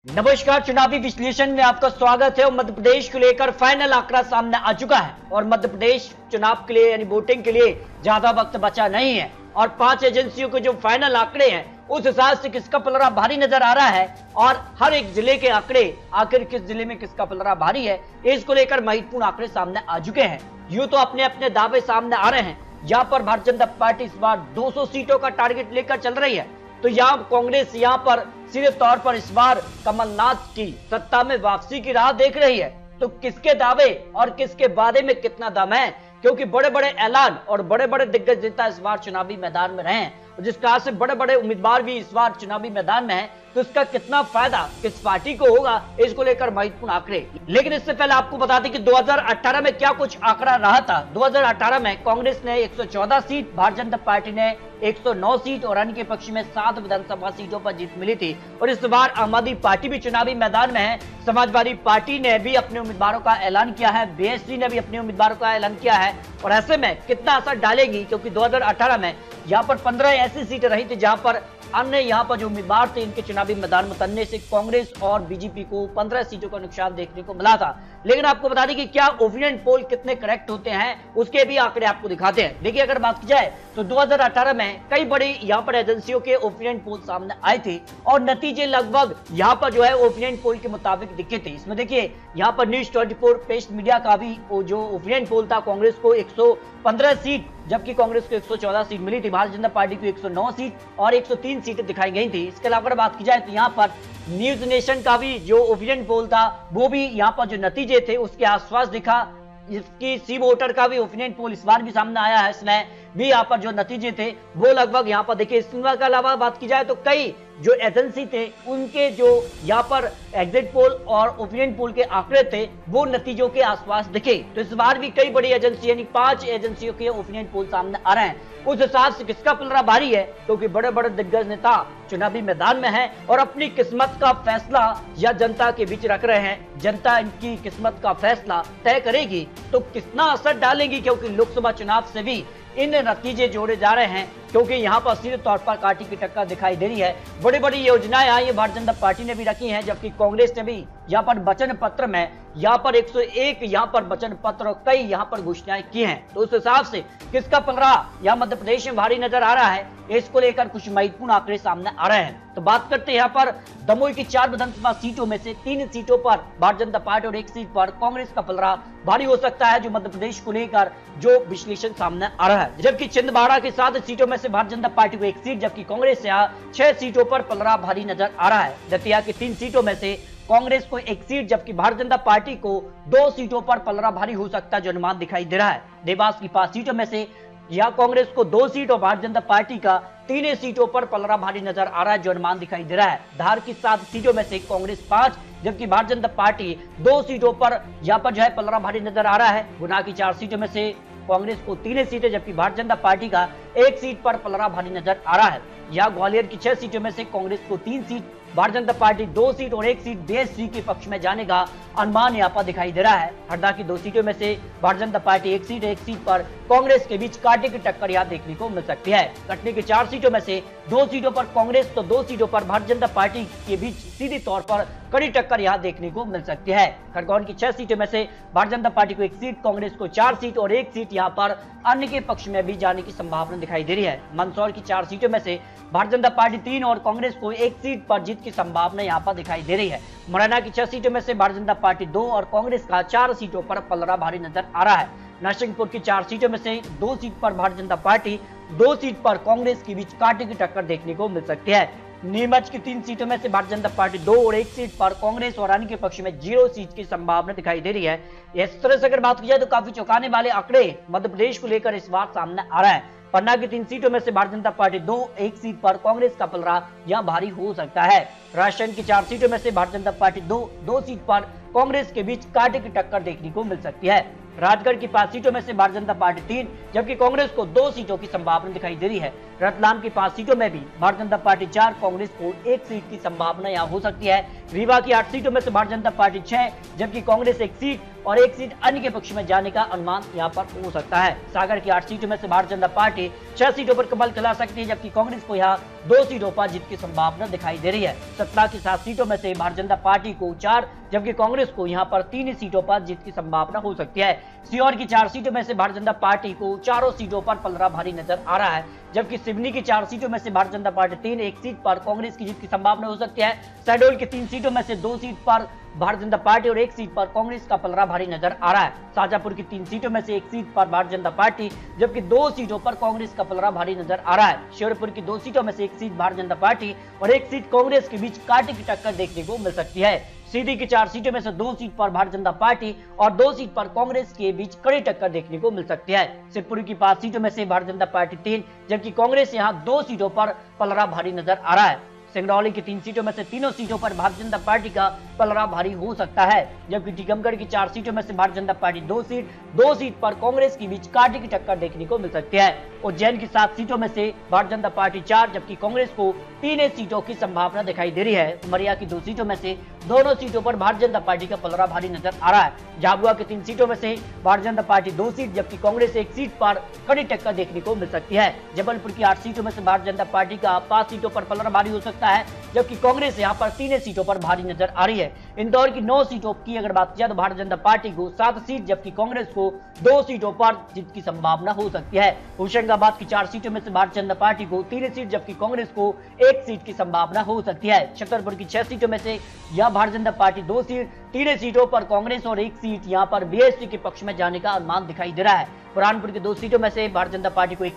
नमस्कार, चुनावी विश्लेषण में आपका स्वागत है। मध्य प्रदेश को लेकर फाइनल आंकड़ा सामने आ चुका है और मध्य प्रदेश चुनाव के लिए यानी वोटिंग के लिए ज्यादा वक्त बचा नहीं है और 5 एजेंसियों के जो फाइनल आंकड़े हैं उस हिसाब से किसका पलड़ा भारी नजर आ रहा है और हर एक जिले के आंकड़े आखिर किस जिले में किसका पलड़ा भारी है, इसको लेकर महत्वपूर्ण आंकड़े सामने आ चुके हैं। यूं तो अपने अपने दावे सामने आ रहे हैं। यहाँ पर भारतीय जनता पार्टी इस बार 200 सीटों का टारगेट लेकर चल रही है, तो यहाँ कांग्रेस यहाँ पर सीधे तौर पर इस बार कमलनाथ की सत्ता में वापसी की राह देख रही है। तो किसके दावे और किसके वादे में कितना दम है, क्योंकि बड़े बड़े ऐलान और बड़े बड़े दिग्गज नेता इस बार चुनावी मैदान में रहे हैं और जिस तरह से बड़े बड़े उम्मीदवार भी इस बार चुनावी मैदान में हैं, तो इसका कितना फायदा किस पार्टी को होगा, इसको लेकर महत्वपूर्ण आंकड़े। लेकिन इससे पहले आपको बता दें कि 2018 में क्या कुछ आंकड़ा रहा था। 2018 में कांग्रेस ने 114 सीट, भारतीय जनता पार्टी ने 109 सीट और अन्य के पक्ष में 7 विधानसभा सीटों पर जीत मिली थी। और इस बार आम आदमी पार्टी भी चुनावी मैदान में है। समाजवादी पार्टी ने भी अपने उम्मीदवारों का ऐलान किया है, बीएसपी ने भी अपने उम्मीदवारों का ऐलान किया है। और ऐसे में कितना असर डालेगी, क्योंकि 2018 में यहाँ पर 15 ऐसी सीटें रही थी जहां पर अन्य यहाँ पर जो उम्मीदवार थे इनके चुनावी मैदान में उतरने से कांग्रेस और बीजेपी को 15 सीटों का नुकसान देखने को मिला था। लेकिन आपको बता दें कि क्या ओपिनियन पोल कितने करेक्ट होते हैं, उसके भी आंकड़े आपको दिखाते हैं। देखिए, अगर बात की जाए तो 2018 में कई बड़ी यहाँ पर एजेंसियों के ओपिनियन पोल सामने आए थे और नतीजे लगभग यहाँ पर जो है ओपिनियन पोल के मुताबिक दिखे थे। इसमें देखिए, यहाँ पर न्यूज 24 पेस्ट मीडिया का भी जो ओपिनियन पोल था, कांग्रेस को 115 सीट जबकि कांग्रेस को 114 सीट मिली थी, भारतीय जनता पार्टी को 109 सीट और 103 सीटें दिखाई गई थी। इसके अलावा अगर बात की जाए तो यहाँ पर न्यूज नेशन का भी जो ओपिनियन पोल था वो भी यहाँ पर जो नतीजे थे उसके आसपास दिखा। इसकी सी वोटर का भी ओपिनियन पोल इस बार भी सामने आया है, इसमें भी यहाँ पर जो नतीजे थे वो लगभग यहाँ पर देखिए। इसके अलावा बात की जाए तो कई जो एजेंसी थे उनके जो यहाँ पर एग्जिट पोल और ओपिनियन पोल के आंकड़े थे वो नतीजों के आसपास दिखे। तो इस बार भी कई बड़ी एजेंसी यानी 5 एजेंसियों के ओपिनियन पोल सामने आ रहे हैं। उस हिसाब से किसका पलड़ा भारी है, क्योंकि बड़े बड़े दिग्गज नेता चुनावी मैदान में हैं और अपनी किस्मत का फैसला या जनता के बीच रख रहे हैं। जनता इनकी किस्मत का फैसला तय करेगी तो कितना असर डालेगी, क्योंकि लोकसभा चुनाव से भी इन नतीजे जोड़े जा रहे हैं, क्योंकि यहाँ पर सीधे तौर पर कांटे की टक्कर दिखाई दे रही है। बड़ी बड़ी योजनाएं आई भारतीय जनता पार्टी ने भी रखी हैं, जबकि कांग्रेस ने भी यहाँ पर वचन पत्र में यहाँ पर 101 यहाँ पर वचन पत्र और कई यहाँ पर घोषणाएं की हैं। तो उस हिसाब से किसका पलड़ा यहाँ मध्य प्रदेश में भारी नजर आ रहा है, इसको लेकर कुछ महत्वपूर्ण आंकड़े सामने आ रहे हैं। तो बात करते हैं यहाँ पर दमोह की 4 विधानसभा सीटों में से 3 सीटों पर भारतीय जनता पार्टी और 1 सीट पर कांग्रेस का पलड़ा भारी हो सकता है, जो मध्य प्रदेश को लेकर जो विश्लेषण सामने आ रहा है। जबकि छिंदवाड़ा की 7 सीटों में से भारतीय जनता पार्टी को 1 सीट, जबकि कांग्रेस से 6 सीटों पर पलड़ा भारी नजर आ रहा है। दतिया की 3 सीटों में से कांग्रेस को 1 सीट, जबकि भारतीय जनता पार्टी को 2 सीटों पर पलड़ा भारी हो सकता है, जो अनुमान दिखाई दे रहा है। देवास की 5 सीटों में से यहाँ कांग्रेस को 2 सीट और भारतीय जनता पार्टी का 3 सीटों पर पलड़ा भारी नजर आ रहा है, जो अनुमान दिखाई दे रहा है। धार की 7 सीटों में से कांग्रेस 5, जबकि भारतीय जनता पार्टी 2 सीटों पर यहाँ पर जो है पलड़ा भारी नजर आ रहा है। गुना की 4 सीटों में से कांग्रेस को 3 सीटें, जबकि भारतीय जनता पार्टी का 1 सीट पर पलड़ा भारी नजर आ रहा है। यहाँ ग्वालियर की 6 सीटों में से कांग्रेस को 3 seat, Bharatiya Janata party 2 seat और 1 सीट बीएसपी के पक्ष में जाने का अनुमान यहाँ पर दिखाई दे रहा है। हरदा की 2 सीटों में से भारतीय जनता पार्टी 1 सीट पर कांग्रेस के बीच कांटे की टक्कर यहाँ देखने को मिल सकती है। कटनी की 4 सीटों में से 2 सीटों पर कांग्रेस तो 2 सीटों पर भारतीय जनता पार्टी के बीच सीधी तौर पर कड़ी टक्कर यहाँ देखने को मिल सकती है। खरगोन की 6 सीटों में से भारतीय जनता पार्टी को 1 सीट, कांग्रेस को 4 सीट और 1 सीट यहाँ पर अन्य के पक्ष में भी जाने की संभावना दिखाई दे रही है। मंदसौर की 4 सीटों में से भारतीय जनता पार्टी 3 और कांग्रेस को 1 सीट पर जीत की संभावना यहाँ पर दिखाई दे रही है। मुरैना की 6 सीटों में से भारतीय जनता पार्टी 2 और कांग्रेस का 4 सीटों पर पलड़ा भारी नजर आ रहा है। नरसिंहपुर की 4 सीटों में से 2 सीट पर भारतीय जनता पार्टी, 2 सीट पर कांग्रेस के बीच कांटे की टक्कर देखने को मिल सकती है। नीमच की 3 सीटों में से भारतीय जनता पार्टी 2 और 1 सीट पर कांग्रेस और अन्य के पक्ष में 0 सीट की संभावना दिखाई दे रही है। इस तरह से अगर बात की जाए तो काफी चौंकाने वाले आंकड़े मध्य प्रदेश को लेकर इस बार सामने आ रहा है। पन्ना की 3 सीटों में से भारतीय जनता पार्टी 2, 1 सीट पर कांग्रेस का पलड़ा यहां भारी हो सकता है। राजस्थान की 4 सीटों में से भारतीय जनता पार्टी 2 सीट पर कांग्रेस के बीच कांटे की टक्कर देखने को मिल सकती है। राजगढ़ की 5 सीटों में से भारतीय जनता पार्टी 3, जबकि कांग्रेस को 2 सीटों की संभावना दिखाई दे रही है। रतलाम की 5 सीटों में भी भारतीय जनता पार्टी 4, कांग्रेस को 1 सीट की संभावना यहाँ हो सकती है। रीवा की 8 सीटों में से भारतीय जनता पार्टी 6, जबकि कांग्रेस 1 सीट और 1 सीट अन्य के पक्ष में जाने का अनुमान यहां पर हो सकता है। सागर की 8 सीटों में से भारतीय जनता पार्टी 6 सीटों पर कमल खिला सकती है, जबकि कांग्रेस को यहां 2 सीटों पर जीत की संभावना दिखाई दे रही है। सतना की 7 सीटों में से भारतीय जनता पार्टी को 4, जबकि कांग्रेस को यहां पर 3 सीटों पर जीत की संभावना हो सकती है। सीहोर की 4 सीटों में से भारतीय जनता पार्टी को चारों सीटों पर पलड़ा भारी नजर आ रहा है, जबकि सिवनी की 4 सीटों में से भारतीय जनता पार्टी 3, 1 सीट पर कांग्रेस की जीत की संभावना हो सकती है। शहडोल की 3 सीटों में से 2 सीट पर भारतीय जनता पार्टी और 1 सीट पर कांग्रेस का पलड़ा भारी नजर आ रहा है। शाजापुर की 3 सीटों में से 1 सीट पर भारतीय जनता पार्टी, जबकि 2 सीटों पर कांग्रेस का पलड़ा भारी नजर आ रहा है। श्योपुर की 2 सीटों में से 1 सीट भारतीय जनता पार्टी और 1 सीट कांग्रेस के बीच कांटे की टक्कर देखने को मिल सकती है। सीधी की 4 सीटों में से 2 सीट पर भारतीय जनता पार्टी और 2 सीट पर कांग्रेस के बीच कड़ी टक्कर देखने को मिल सकती है। शिवपुरी की 5 सीटों में से भारतीय जनता पार्टी 3, जबकि कांग्रेस यहां 2 सीटों पर पलड़ा भारी नजर आ रहा है। सिंगरौली की 3 सीटों में से तीनों सीटों पर भारतीय जनता पार्टी का पलड़ा भारी हो सकता है, जबकि टीकमगढ़ की 4 सीटों में से भारतीय जनता पार्टी 2 सीट पर कांग्रेस के बीच कांटे की टक्कर देखने को मिल सकती है। उज्जैन की 7 सीटों में से भारतीय जनता पार्टी 4, जबकि कांग्रेस को 3 सीटों की संभावना दिखाई दे रही है। उमरिया की 2 सीटों में से दोनों सीटों पर भारतीय जनता पार्टी का पलड़ा भारी नजर आ रहा है। झाबुआ की 3 सीटों में से भारतीय जनता पार्टी 2 सीट, जबकि कांग्रेस 1 सीट पर कड़ी टक्कर देखने को मिल सकती है। जबलपुर की 8 सीटों में से भारतीय जनता पार्टी का 5 सीटों पर पलड़ा भारी हो सकता है, जबकि कांग्रेस यहां पर 3 सीटों पर भारी नजर आ रही है। इंदौर की 9 सीटों की अगर बात की जाए तो भारतीय जनता पार्टी को 7 सीट, जबकि कांग्रेस को 2 सीटों पर जीत की संभावना हो सकती है। होशंगाबाद की 4 सीटों में से भारतीय जनता पार्टी को 3 सीट, जबकि कांग्रेस को 1 सीट की संभावना हो सकती है। छतरपुर की 6 सीटों में से यहां भारतीय जनता पार्टी 2 सीट, 3 सीटों पर कांग्रेस और 1 सीट यहां पर बीएसपी के पक्ष में जाने का अनुमान दिखाई दे रहा है। बुरहानपुर की 2 सीटों में से भारतीय जनता पार्टी को 1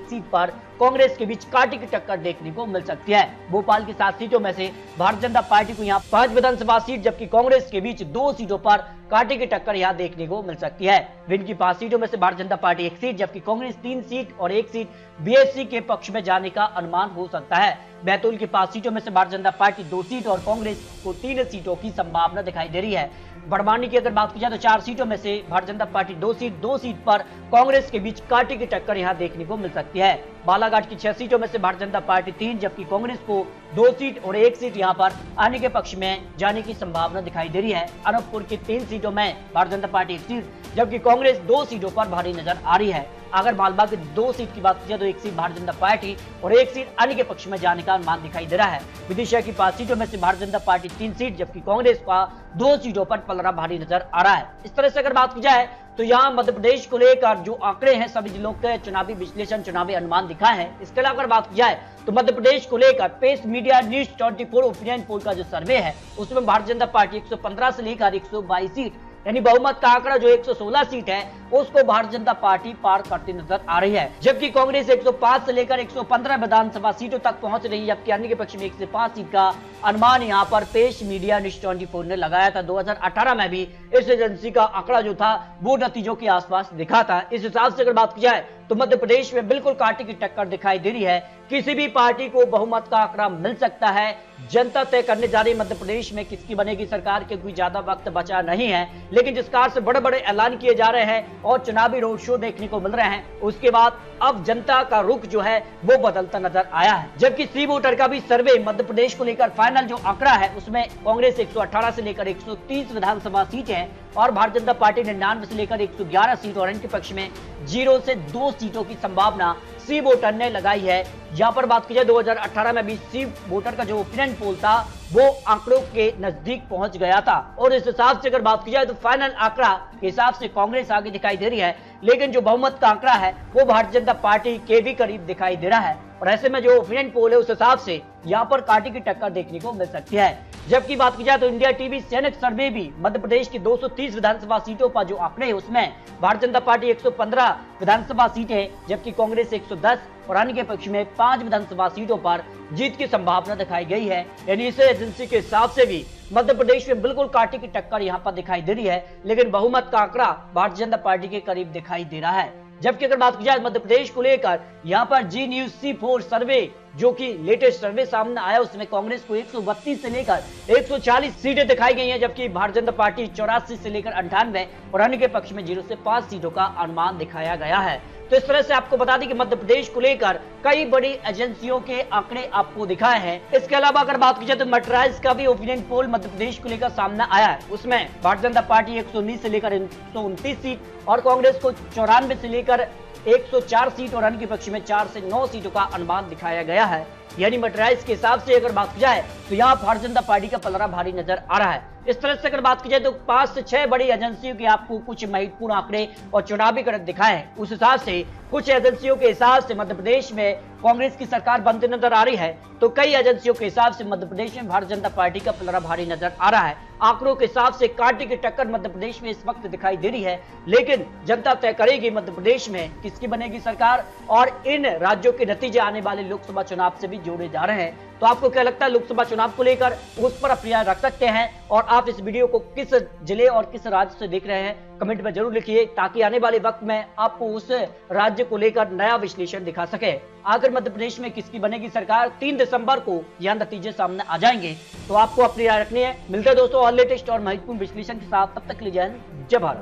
सीट पर कांग्रेस के बीच कांटे की टक्कर देखने को मिल सकती है। भोपाल की 7 सीटों में से भारतीय जनता पार्टी को यहां 5 विधानसभा सीट, जबकि कांग्रेस के बीच 2 सीटों पर कांटे की टक्कर यहां देखने को मिल सकती है। भिंड की 5 सीटों में से भारतीय जनता पार्टी 1 सीट, जबकि कांग्रेस 3 सीट और 1 सीट बीएसपी के पक्ष में जाने का अनुमान हो सकता है। बैतूल की 5 सीटों में से भारतीय जनता पार्टी 2 सीट और कांग्रेस को 3 सीटों की संभावना दिखाई दे रही है। बड़वानी की अगर बात की जाए तो 4 सीटों में से भारतीय जनता पार्टी 2 सीट पर कांग्रेस के बीच कांटे की टक्कर यहां देखने को मिल सकती है। बालाघाट की 6 सीटों में से भारतीय जनता पार्टी 3, जबकि कांग्रेस को 2 सीट और 1 सीट यहां पर आने के पक्ष में जाने की संभावना दिखाई दे रही है। अनूपपुर की 3 सीटों में भारतीय जनता पार्टी 1 सीट, जबकि कांग्रेस 2 सीटों पर भारी नजर आ रही है। अगर मालवा की 2 सीट की बात की जाए तो 1 सीट भारतीय जनता पार्टी और 1 सीट अन्य के पक्ष में जाने का अनुमान दिखाई दे रहा है। विदिशा की 5 सीटों में से भारतीय जनता पार्टी 3 सीट, जबकि कांग्रेस का 2 सीटों पर पलड़ा भारी नजर आ रहा है। इस तरह से अगर बात की जाए तो यहाँ मध्य प्रदेश को लेकर जो आंकड़े हैं, सभी जिलों के चुनावी विश्लेषण, चुनावी अनुमान दिखा है। इसके अलावा अगर बात की जाए तो मध्य प्रदेश को लेकर pace media news 24 opinion poll का जो सर्वे है, उसमें भारतीय जनता पार्टी 115 से लेकर 122 सीट, यानी बहुमत का आंकड़ा जो 116 सीट है, उसको भारतीय जनता पार्टी पार करती नजर आ रही है। जबकि कांग्रेस 105 से लेकर 115 विधानसभा सीटों तक पहुंच रही है, जबकि अन्य के पक्ष में 1 से 5 सीट का अनुमान यहां पर पेश मीडिया न्यूज 24 ने लगाया था। 2018 में भी इस एजेंसी का आंकड़ा जो था वो नतीजों के आसपास दिखा था। इस हिसाब से अगर बात की जाए तो मध्य प्रदेश में बिल्कुल कांटे की टक्कर दिखाई दे रही है। किसी भी पार्टी को बहुमत का आंकड़ा मिल सकता है। जनता तय करने जा रही मध्य प्रदेश में किसकी बनेगी सरकार के, कोई ज्यादा वक्त बचा नहीं है। लेकिन जिस कार से बड़े बड़े ऐलान किए जा रहे हैं और चुनावी रोड शो देखने को मिल रहे हैं, उसके बाद अब जनता का रुख जो है वो बदलता नजर आया है। जबकि सी वोटर का भी सर्वे मध्य प्रदेश को लेकर फाइनल जो आंकड़ा है, उसमें कांग्रेस 118 से लेकर 130 विधानसभा सीटें हैं और भारतीय जनता पार्टी 99 से लेकर 111 सीट और इनके पक्ष में 0 से 2 सीटों की संभावना सी वोटर ने लगाई है। यहाँ पर बात की जाए 2018 में भी सी वोटर का जो ओपिनियन पोल था वो आंकड़ों के नजदीक पहुंच गया था और इस हिसाब से अगर बात की जाए तो फाइनल आंकड़ा के हिसाब से कांग्रेस आगे दिखाई दे रही है, लेकिन जो बहुमत का आंकड़ा है वो भारतीय जनता पार्टी के भी करीब दिखाई दे रहा है। और ऐसे में जो ओपिनियन पोल है उस हिसाब से यहाँ पर कांटे की टक्कर देखने को मिल सकती है। जबकि बात की जाए तो इंडिया टीवी सैनिक सर्वे भी मध्य प्रदेश की 230 विधानसभा सीटों पर जो आंकड़े हैं, उसमें भारतीय जनता पार्टी 115 विधानसभा सीटें, जबकि कांग्रेस 110 और अन्य के पक्ष में 5 विधानसभा सीटों पर जीत की संभावना दिखाई गई है। यानी इस एजेंसी के हिसाब से भी मध्य प्रदेश में बिल्कुल कांटे की टक्कर यहाँ पर दिखाई दे रही है, लेकिन बहुमत का आंकड़ा भारतीय जनता पार्टी के करीब दिखाई दे रहा है। जबकि अगर बात की जाए मध्य प्रदेश को लेकर यहाँ पर जी न्यूज C4 सर्वे जो कि लेटेस्ट सर्वे सामने आया उसमें कांग्रेस को 132 से लेकर 140 सीटें दिखाई गई हैं, जबकि भारतीय जनता पार्टी 84 से लेकर 98 और अन्य के पक्ष में 0 से 5 सीटों का अनुमान दिखाया गया है। तो इस तरह से आपको बता दें कि मध्य प्रदेश को लेकर कई बड़ी एजेंसियों के आंकड़े आपको दिखाए हैं। इसके अलावा अगर बात की जाए तो मर्कराइज का भी ओपिनियन पोल मध्य प्रदेश को लेकर सामने आया है। उसमें भारतीय जनता पार्टी 119 से लेकर 129 सीट और कांग्रेस को 94 से लेकर 104 सीट और अन्य के पक्ष में 4 से 9 सीटों का अनुमान दिखाया गया है। यानी मर्कराइज के हिसाब से अगर बात की जाए तो यहाँ भारतीय जनता पार्टी का पलड़ा भारी नजर आ रहा है। इस तरह से अगर बात की जाए तो 5 से 6 बड़ी एजेंसियों के आपको कुछ महत्वपूर्ण आंकड़े और चुनावी गणित दिखाए हैं। उस हिसाब से कुछ एजेंसियों के हिसाब से मध्य प्रदेश में कांग्रेस की सरकार बनती नजर आ रही है, तो कई एजेंसियों के हिसाब से मध्य प्रदेश में भारतीय जनता पार्टी का पलड़ा भारी नजर आ रहा है। आंकड़ों के हिसाब से कांटे की टक्कर मध्य प्रदेश में इस वक्त दिखाई दे रही है, लेकिन जनता तय करेगी मध्य प्रदेश में किसकी बनेगी सरकार, और इन राज्यों के नतीजे आने वाले लोकसभा चुनाव से भी जोड़े जा रहे हैं। तो आपको क्या लगता है लोकसभा चुनाव को लेकर, उस पर अपनी राय रख सकते हैं। और आप इस वीडियो को किस जिले और किस राज्य से देख रहे हैं कमेंट में जरूर लिखिए, ताकि आने वाले वक्त में आपको उस राज्य को लेकर नया विश्लेषण दिखा सके। आखिर मध्य प्रदेश में किसकी बनेगी सरकार, 3 दिसंबर को यह नतीजे सामने आ जाएंगे। तो आपको अपनी राय रखनी है। मिलते हैं दोस्तों और लेटेस्ट और महत्वपूर्ण विश्लेषण के साथ, तब तक के लिए जय हिंद, जय भारत।